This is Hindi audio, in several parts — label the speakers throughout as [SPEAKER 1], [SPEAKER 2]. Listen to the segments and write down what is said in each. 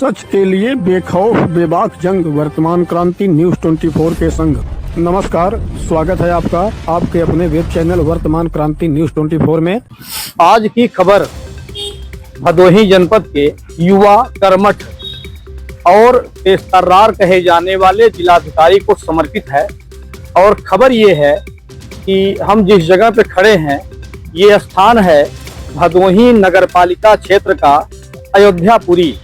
[SPEAKER 1] सच के लिए बेखौफ बेबाक जंग, वर्तमान क्रांति न्यूज 24 के संग। नमस्कार, स्वागत है आपका आपके अपने वेब चैनल वर्तमान क्रांति न्यूज 24 में। आज की खबर भदोही जनपद के युवा कर्मठ और तेजतर्रार कहे जाने वाले जिलाधिकारी को समर्पित है। और खबर ये है कि हम जिस जगह पे खड़े हैं ये स्थान है भदोही नगर पालिका क्षेत्र का अयोध्यापुरी।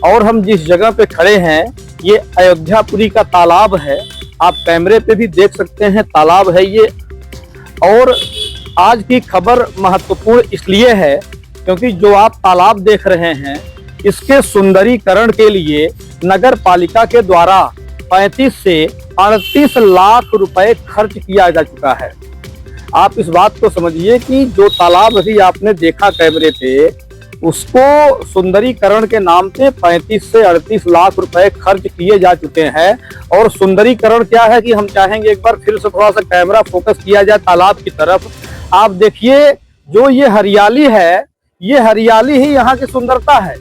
[SPEAKER 1] और हम जिस जगह पे खड़े हैं ये अयोध्यापुरी का तालाब है। आप कैमरे पे भी देख सकते हैं, तालाब है ये। और आज की खबर महत्वपूर्ण इसलिए है क्योंकि जो आप तालाब देख रहे हैं इसके सुंदरीकरण के लिए नगर पालिका के द्वारा 35 से 38 लाख रुपए खर्च किया जा चुका है। आप इस बात को समझिए कि जो तालाब अभी आपने देखा कैमरे पे, उसको सुंदरीकरण के नाम पे 35 से 38 लाख रुपए खर्च किए जा चुके हैं। और सुंदरीकरण क्या है कि हम चाहेंगे एक बार फिर से थोड़ा सा कैमरा फोकस किया जाए तालाब की तरफ। आप देखिए जो ये हरियाली है, ये हरियाली ही यहाँ की सुंदरता है।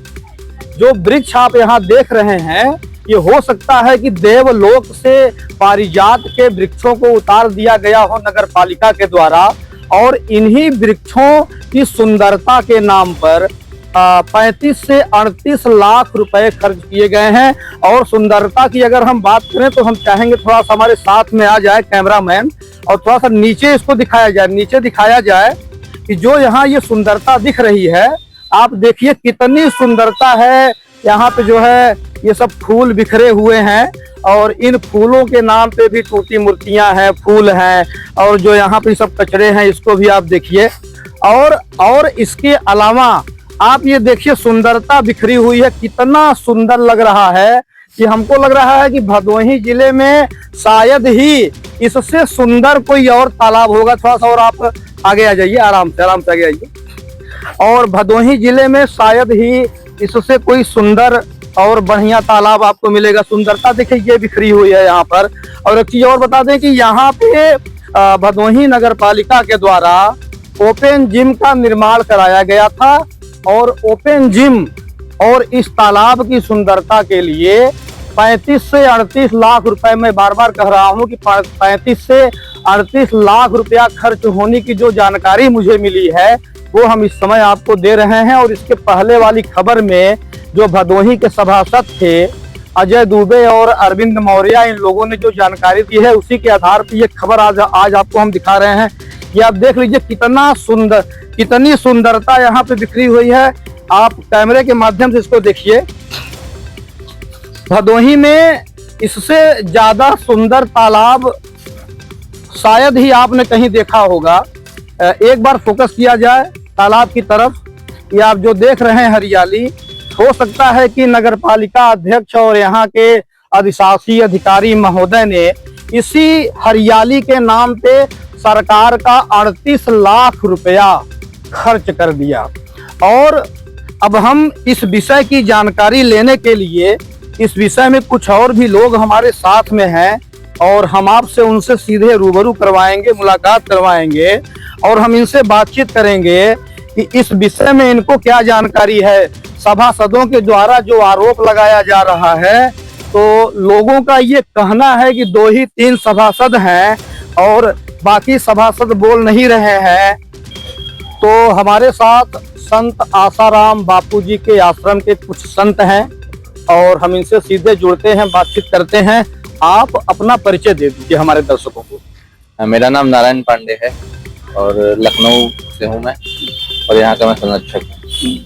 [SPEAKER 1] जो वृक्ष आप यहाँ देख रहे हैं ये हो सकता है कि देवलोक से पारिजात के वृक्षों को उतार दिया गया हो नगर पालिका के द्वारा, और इन्हीं वृक्षों की सुंदरता के नाम पर 35 से 38 लाख रुपए खर्च किए गए हैं। और सुंदरता की अगर हम बात करें तो हम चाहेंगे थोड़ा सा हमारे साथ में आ जाए कैमरामैन और थोड़ा सा नीचे इसको दिखाया जाए, नीचे दिखाया जाए कि जो यहाँ ये सुंदरता दिख रही है, आप देखिए कितनी सुंदरता है। यहाँ पे जो है ये सब फूल बिखरे हुए हैं और इन फूलों के नाम पे भी टूटी मूर्तियां हैं, फूल हैं, और जो यहाँ पे सब कचरे हैं इसको भी आप देखिए। और इसके अलावा आप ये देखिए सुंदरता बिखरी हुई है, कितना सुंदर लग रहा है कि हमको लग रहा है कि भदोही जिले में शायद ही इससे सुंदर कोई और तालाब होगा। थोड़ा सा और आप आगे आ जाइए, आराम से आगे आइए। और भदोही जिले में शायद ही इससे कोई सुंदर और बढ़िया तालाब आपको मिलेगा। सुंदरता देखिए ये बिखरी हुई है यहाँ पर। और एक चीज और बता दें कि यहाँ पे भदोही नगर पालिका के द्वारा ओपन जिम का निर्माण कराया गया था। और ओपन जिम और इस तालाब की सुंदरता के लिए 35 से 38 लाख रुपए, मैं बार बार कह रहा हूँ कि 35 से 38 लाख रुपया खर्च होने की जो जानकारी मुझे मिली है वो हम इस समय आपको दे रहे हैं। और इसके पहले वाली खबर में जो भदोही के सभासद थे अजय दुबे और अरविंद मौर्य, इन लोगों ने जो जानकारी दी है उसी के आधार पर ये खबर आज आपको हम दिखा रहे हैं। ये आप देख लीजिए कितनी सुंदरता यहाँ पे बिखरी हुई है। आप कैमरे के माध्यम से इसको देखिए। भदोही में इससे ज्यादा सुंदर तालाब शायद ही आपने कहीं देखा होगा। एक बार फोकस किया जाए तालाब की तरफ, ये आप जो देख रहे हैं हरियाली, हो सकता है कि नगर पालिका अध्यक्ष और यहाँ के अधिशासी अधिकारी महोदय ने इसी हरियाली के नाम पे सरकार का 38 लाख रुपया खर्च कर दिया। और अब हम इस विषय की जानकारी लेने के लिए इस विषय में कुछ और भी लोग हमारे साथ में हैं और हम आपसे उनसे सीधे रूबरू करवाएंगे, मुलाकात करवाएंगे और हम इनसे बातचीत करेंगे कि इस विषय में इनको क्या जानकारी है। सभासदों के द्वारा जो आरोप लगाया जा रहा है, तो लोगों का ये कहना है कि 2 ही 3 सभासद हैं और बाकी सभासद बोल नहीं रहे हैं। तो हमारे साथ संत आसाराम बापूजी के आश्रम के कुछ संत हैं और हम इनसे सीधे जुड़ते हैं, बातचीत करते हैं। आप अपना परिचय दे दीजिए हमारे दर्शकों को।
[SPEAKER 2] मेरा नाम नारायण पांडे है और लखनऊ से हूँ मैं, और यहाँ का मैं संरक्षक हूँ।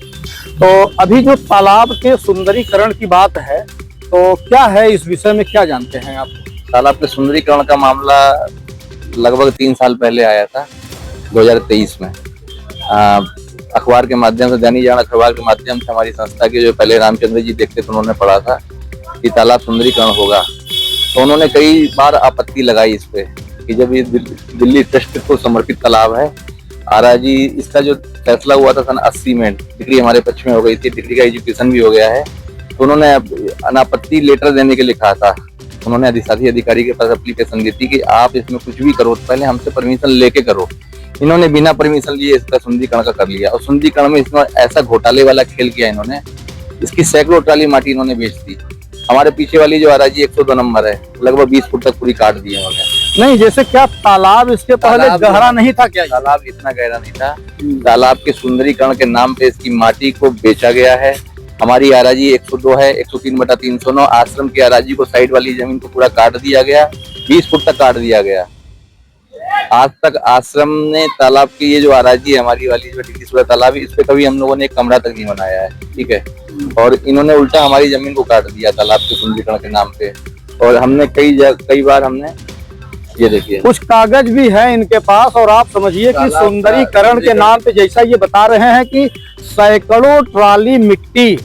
[SPEAKER 1] तो अभी जो तालाब के सुंदरीकरण की बात है, तो क्या है इस विषय में, क्या जानते हैं आप?
[SPEAKER 2] तालाब के सुंदरीकरण का मामला लगभग 3 साल पहले आया था, 2023 में। अखबार के माध्यम से, दैनिक जागरण अखबार के माध्यम से हमारी संस्था के जो पहले रामचंद्र जी देखते थे उन्होंने पढ़ा था कि तालाब सुंदरीकरण होगा। तो उन्होंने कई बार आपत्ति लगाई इस पे कि जब ये दिल्ली ट्रस्ट को समर्पित तालाब है, आरआजी इसका जो फैसला हुआ था सन 80 में, डिग्री हमारे पक्ष में हो गई थी, डिग्री का एजुकेशन भी हो गया है, तो उन्होंने अनापत्ति लेटर देने के लिए कहा था। उन्होंने अधिशासी अधिकारी के पास एप्लीकेशन दी थी कि आप इसमें कुछ भी करो पहले हमसे परमिशन लेके करो। इन्होंने बिना परमिशन लिए इसका सुंदरीकरण का कर लिया और सुंदरीकरण में इसमें ऐसा घोटाले वाला खेल किया इन्होंने इसकी सैकड़ों ट्राली माटी इन्होंने बेच दी। हमारे पीछे वाली जो हराजी 102 नंबर है, लगभग 20 फुट तक पूरी काट दी है उन्होंने।
[SPEAKER 1] नहीं, जैसे क्या तालाब इसके पहले गहरा नहीं था क्या?
[SPEAKER 2] तालाब इतना गहरा नहीं था। तालाब के सुंदरीकरण के नाम पे इसकी माटी को बेचा गया है। हमारी हराजी 102 है, 103/309। आश्रम की हराजी को, साइड वाली जमीन को पूरा काट दिया गया, 20 फुट तक काट दिया गया। आज तक आश्रम ने तालाब की ये जो हराजी है हमारी वाली जो टिकरीश्वर तालाब है, इस पे कभी हम लोगों ने एक कमरा तक नहीं बनाया है, ठीक है। और इन्होंने उल्टा हमारी जमीन को काट दिया तालाब के सुंदरीकरण के नाम पे। और हमने कई बार हमने, ये देखिए
[SPEAKER 1] कुछ कागज भी है इनके पास, और आप समझिए कि सुंदरीकरण के नाम पे जैसा ये बता रहे हैं कि सैकड़ों ट्राली मिट्टी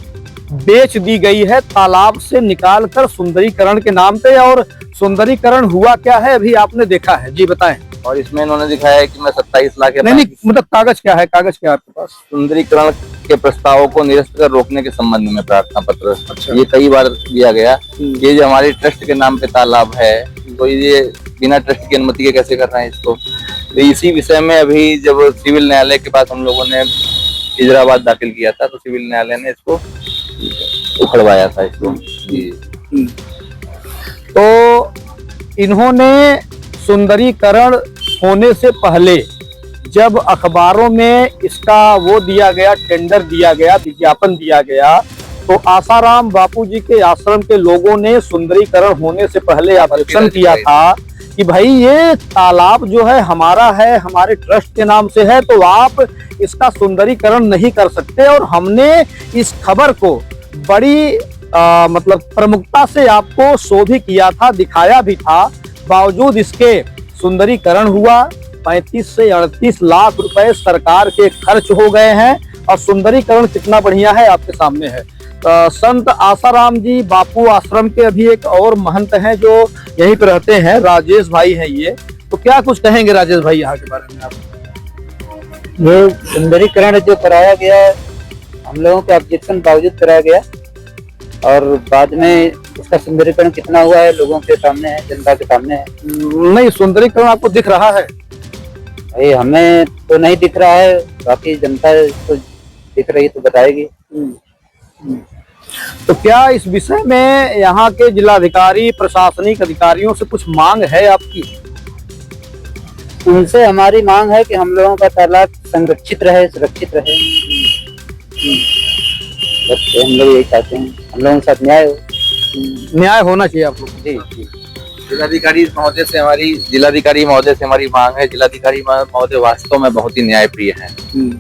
[SPEAKER 1] बेच दी गई है तालाब से निकालकर सुंदरीकरण के नाम पे। और सुंदरीकरण हुआ क्या है अभी आपने देखा है, जी बताएं।
[SPEAKER 2] और इसमें इन्होंने दिखाया है कि मैं 27 लाख
[SPEAKER 1] नहीं, मतलब कागज क्या है, कागज क्या है आपके पास?
[SPEAKER 2] सुंदरीकरण के प्रस्तावों को निरस्त कर रोकने के संबंध में प्रार्थना पत्र।
[SPEAKER 1] अच्छा।
[SPEAKER 2] ये कई बार दिया गया। ये जो हमारे ट्रस्ट के नाम पे तालाब है, तो ये बिना ट्रस्ट की अनुमति के कैसे कर रहे हैं इसको? तो इसी विषय में अभी जब सिविल न्यायालय के पास हम लोगों ने इजराबाद दाखिल किया था, तो सिविल न्यायालय ने इसको उखड़वाया था इसको।
[SPEAKER 1] तो इन्होंने सुंदरीकरण होने से पहले जब अखबारों में इसका वो दिया गया, टेंडर दिया गया, विज्ञापन दिया गया, तो आसाराम बापूजी के आश्रम के लोगों ने सुंदरीकरण होने से पहले ऑब्जेक्शन किया था कि भाई ये तालाब जो है हमारा है, हमारे ट्रस्ट के नाम से है, तो आप इसका सुंदरीकरण नहीं कर सकते। और हमने इस खबर को बड़ी मतलब प्रमुखता से आपको शो भी किया था, दिखाया भी था। बावजूद इसके सुंदरीकरण हुआ, 35 से 38 लाख रुपए सरकार के खर्च हो गए हैं। और सुंदरीकरण कितना बढ़िया है आपके सामने है। संत आसाराम जी बापू आश्रम के अभी एक और महंत हैं जो यहीं पे रहते हैं, राजेश भाई हैं ये। तो क्या कुछ कहेंगे राजेश भाई यहाँ के बारे में आप?
[SPEAKER 3] ये सुंदरीकरण जो कराया गया, हम लोगों के ऑब्जेक्शन बावजूद कराया गया, और बाद में इसका सुंदरीकरण कितना हुआ है लोगों के सामने है, जनता के सामने है।
[SPEAKER 1] नहीं, सुंदरीकरण आपको दिख रहा है?
[SPEAKER 3] भाई हमें तो नहीं दिख रहा है, बाकी जनता को दिख रही तो बताएगी।
[SPEAKER 1] तो क्या इस विषय में यहाँ के जिलाधिकारी, प्रशासनिक अधिकारियों से कुछ मांग है आपकी?
[SPEAKER 3] उनसे हमारी मांग है कि हम लोगों का तालाब संरक्षित रहे, सुरक्षित रहे। बस हम लोग यही चाहते हैं, हम लोगों के साथ
[SPEAKER 1] न्याय होना चाहिए आप लोग।
[SPEAKER 3] जी।
[SPEAKER 2] जिलाधिकारी महोदय से हमारी मांग है। जिलाधिकारी महोदय वास्तव में बहुत ही न्यायप्रिय हैं।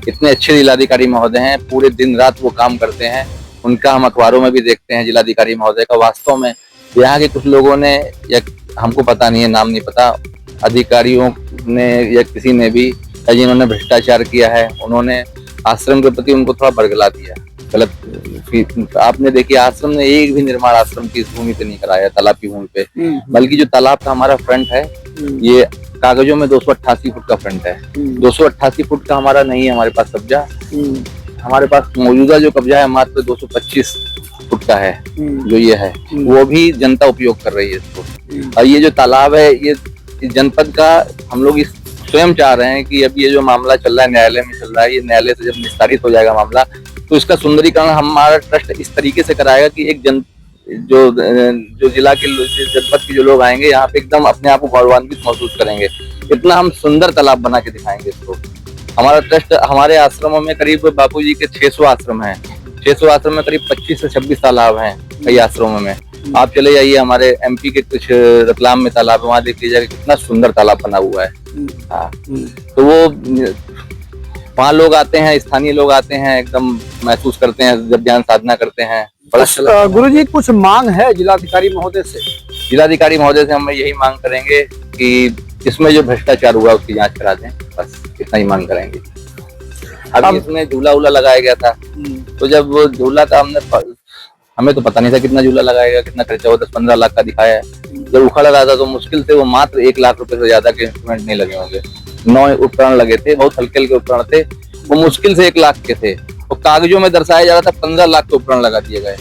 [SPEAKER 2] इतने अच्छे जिलाधिकारी महोदय हैं, पूरे दिन रात वो काम करते हैं। उनका हम अखबारों में भी देखते हैं जिलाधिकारी महोदय का। वास्तव में यहाँ के कुछ लोगों ने, या हमको पता नहीं है, नाम नहीं पता, अधिकारियों ने या किसी ने भी जिन्होंने भ्रष्टाचार किया है, उन्होंने आश्रम के प्रति उनको थोड़ा बरगला दिया, गलत। आपने देखिए आश्रम ने एक भी निर्माण आश्रम की इस भूमि पे नहीं कराया, तालाब की भूमि पे। बल्कि जो तालाब का हमारा फ्रंट है, ये कागजों में 288 फुट का फ्रंट है। 288 फुट का हमारा नहीं है हमारे पास कब्जा। हमारे पास मौजूदा जो कब्जा है मात्र 225 फुट का है, जो ये है, वो भी जनता उपयोग कर रही है इसको। और ये जो तालाब है, ये जनपद का, हम लोग इस स्वयं चाह रहे हैं कि अब ये जो मामला चल रहा है, न्यायालय में चल रहा है, ये न्यायालय से जब निस्तारित हो जाएगा मामला, तो इसका सुंदरीकरण हमारा ट्रस्ट इस तरीके से कराएगा कि एक जो जिला के, जनपद के जो लोग आएंगे यहाँ पे, एकदम अपने आप को गौरवान्वित महसूस करेंगे। इतना हम सुंदर तालाब बना के दिखाएंगे इसको। हमारा ट्रस्ट, हमारे आश्रमों में करीब बापूजी के 600 आश्रम हैं। 600 आश्रम में करीब 25 से 26 तालाब हैं कई आश्रमों में। आप चले जाइए हमारे एमपी के कुछ रतलाम में तालाब है, वहाँ देख लीजिएगा कितना सुंदर तालाब बना हुआ है। हाँ, तो वो वहाँ लोग आते हैं, स्थानीय लोग आते हैं, एकदम महसूस करते हैं जब ध्यान साधना करते हैं।
[SPEAKER 1] गुरुजी कुछ मांग है जिलाधिकारी महोदय से?
[SPEAKER 2] जिलाधिकारी महोदय से हम यही मांग करेंगे कि इसमें जो भ्रष्टाचार हुआ उसकी जांच करा दें, बस इतना ही मांग करेंगे। अब इसमें झूला उला लगाया गया था, तो जब वो झूला था, हमें तो पता नहीं था कितना झूला लगाएगा, कितना खर्चा हुआ, 10-15 लाख का दिखाया है। जब उखड़ रहा था तो मुश्किल से वो मात्र 1 लाख रुपए से ज्यादा के इंस्ट्रूमेंट नहीं लगे होंगे। 9 उपकरण लगे थे, बहुत हल्के हल्के उपकरण थे, वो मुश्किल से 1 लाख के थे। और कागजों में दर्शाया जा रहा था 15 लाख के उपकरण लगा दिए गए।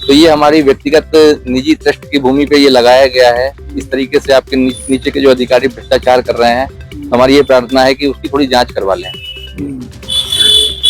[SPEAKER 2] तो ये हमारी व्यक्तिगत निजी ट्रस्ट की भूमि पे ये लगाया गया है। इस तरीके से आपके नीचे के जो अधिकारी भ्रष्टाचार कर रहे हैं, हमारी ये प्रार्थना है कि उसकी थोड़ी जांच करवा लें।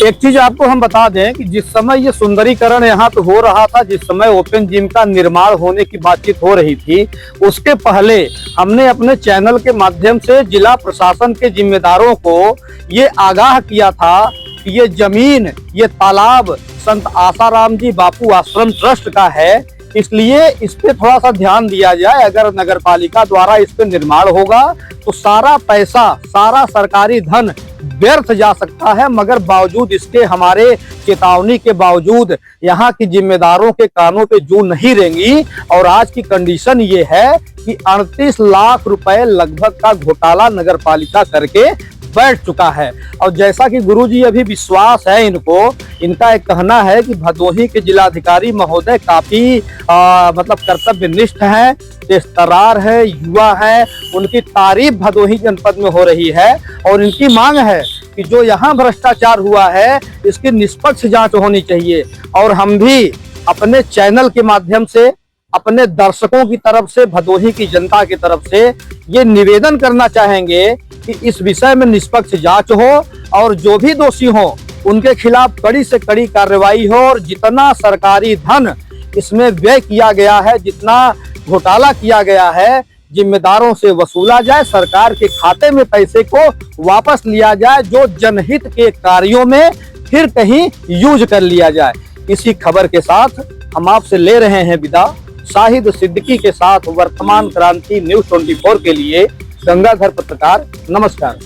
[SPEAKER 1] एक चीज आपको हम बता दें कि जिस समय ये सुंदरीकरण यहाँ पे हो रहा था, जिस समय ओपन जिम का निर्माण होने की बातचीत हो रही थी, उसके पहले हमने अपने चैनल के माध्यम से जिला प्रशासन के जिम्मेदारों को ये आगाह किया था कि ये जमीन, ये तालाब संत आसाराम जी बापू आश्रम ट्रस्ट का है, इसलिए इस पे थोड़ा सा ध्यान दिया जाए। अगर नगर पालिका द्वारा इस पे निर्माण होगा तो सारा पैसा, सारा सरकारी धन व्यर्थ जा सकता है, मगर बावजूद इसके, हमारे चेतावनी के बावजूद यहाँ की जिम्मेदारों के कानों पे जू नहीं रेंगी। और आज की कंडीशन ये है कि 38 लाख रुपए लगभग का घोटाला नगर पालिका करके बैठ चुका है। और जैसा कि गुरुजी अभी विश्वास है इनको, इनका एक कहना है कि भदोही के जिलाधिकारी महोदय काफी मतलब कर्तव्यनिष्ठ हैं, तेजतर्रार है, युवा है, उनकी तारीफ भदोही जनपद में हो रही है। और इनकी मांग है कि जो यहाँ भ्रष्टाचार हुआ है इसकी निष्पक्ष जांच होनी चाहिए। और हम भी अपने चैनल के माध्यम से, अपने दर्शकों की तरफ से, भदोही की जनता की तरफ से ये निवेदन करना चाहेंगे कि इस विषय में निष्पक्ष जांच हो और जो भी दोषी हो उनके खिलाफ कड़ी से कड़ी कार्रवाई हो। और जितना सरकारी धन इसमें व्यय किया गया है, जितना घोटाला किया गया है, जिम्मेदारों से वसूला जाए, सरकार के खाते में पैसे को वापस लिया जाए, जो जनहित के कार्यों में फिर कहीं यूज कर लिया जाए। इसी खबर के साथ हम आपसे ले रहे हैं विदा। शाहिद सिद्दीकी के साथ वर्तमान क्रांति न्यूज़ 24 के लिए गंगाधर पत्रकार, नमस्कार।